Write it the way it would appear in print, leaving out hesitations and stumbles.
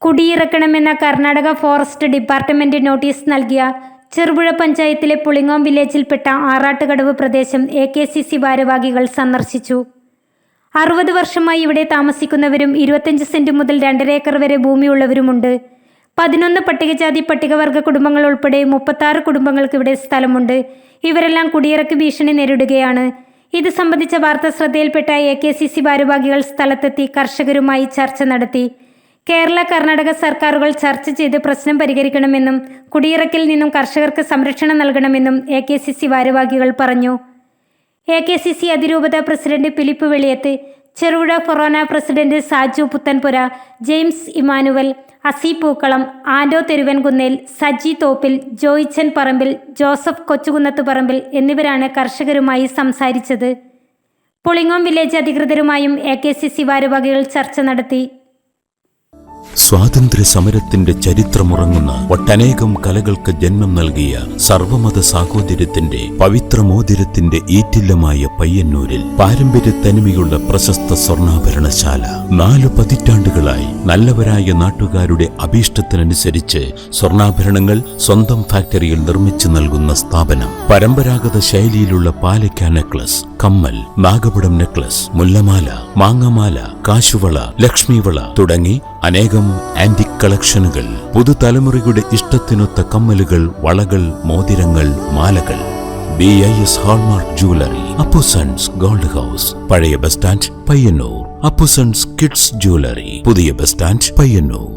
കുടിയിറക്കണമെന്ന Karnataka forest department notice നൽകിയ ചെറുപുഴ പഞ്ചായത്തിലെ പുളിങ്ങോം വില്ലേജിൽപ്പെട്ട ആറാട്ടുകടവ് പ്രദേശം AKCC ഭാരവാഹികൾ സന്ദർശിച്ചു. 60 വർഷമായി ഇവിടെ താമസിക്കുന്നവരും 25 സെന്റ് മുതൽ 2.5 ഏക്കർ വരെ ഭൂമിയുള്ളവരുമുണ്ട്. 11 പട്ടികജാതി പട്ടികവർഗ കുടുംബങ്ങൾ ഉൾപ്പെടെ 36 കുടുംബങ്ങൾക്ക് ഇവിടെ സ്ഥലമുണ്ട്. ഇവരെല്ലാം കുടിയിറക്ക് ഭീഷണി നേരിടുകയാണ്. ഇത് സംബന്ധിച്ച വാർത്ത ശ്രദ്ധയിൽപ്പെട്ട AKCC ഭാരവാഹികൾ സ്ഥലത്തെത്തി കർഷകരുമായി ചർച്ച നടത്തി. കേരള കർണാടക സർക്കാരുകൾ ചർച്ച ചെയ്ത് പ്രശ്നം പരിഹരിക്കണമെന്നും കുടിയിറക്കിൽ നിന്നും കർഷകർക്ക് സംരക്ഷണം നൽകണമെന്നും AKCC ഭാരവാഹികൾ പറഞ്ഞു. AKCC അതിരൂപത president Philip Veliyath, Cherupuzha forane president Saju Puthenpura, James Emmanuel, Asi Pookkalam, Ando Theruvankunnel, Saji Thoppil, Joichan Parambil, Joseph Kochukunnath Parambil എന്നിവരാണ് കർഷകരുമായി സംസാരിച്ചത്. പുളിങ്ങോം വില്ലേജ് അധികൃതരുമായും AKCC ഭാരവാഹികൾ ചർച്ച നടത്തി. സ്വാതന്ത്ര്യ സമരത്തിന്റെ ചരിത്രമുറങ്ങുന്ന ഒട്ടനേകം കലകൾക്ക് ജന്മം നൽകിയ സർവമത സാഹോദര്യത്തിന്റെ പവിത്രമോതിരത്തിന്റെ ഈറ്റില്ലമായ പയ്യന്നൂരിൽ പാരമ്പര്യ തനിമയുള്ള പ്രശസ്ത സ്വർണ്ണാഭരണശാല 4 പതിറ്റാണ്ടുകളായി നല്ലവരായ നാട്ടുകാരുടെ അഭീഷ്ടത്തിനനുസരിച്ച് സ്വർണ്ണാഭരണങ്ങൾ സ്വന്തം ഫാക്ടറിയിൽ നിർമ്മിച്ചു നൽകുന്ന സ്ഥാപനം. പരമ്പരാഗത ശൈലിയിലുള്ള പാലക്ക നെക്ലസ്, കമ്മൽ, നാഗപടം നെക്ലസ്, മുല്ലമാല, മാങ്ങമാല, കാശുവള, ലക്ഷ്മിവള തുടങ്ങി അനേകം ആന്റിക് കളക്ഷനുകൾ, പുതുതലമുറയുടെ ഇഷ്ടത്തിനൊത്ത കമ്മലുകൾ, വളകൾ, മോതിരങ്ങൾ, മാലകൾ. BIS hallmark jewellery, Appusons gold house, പഴയ bus stand Payyannur. Appusons kids jewellery, പുതിയ ബസ് സ്റ്റാൻഡ് പയ്യന്നൂർ.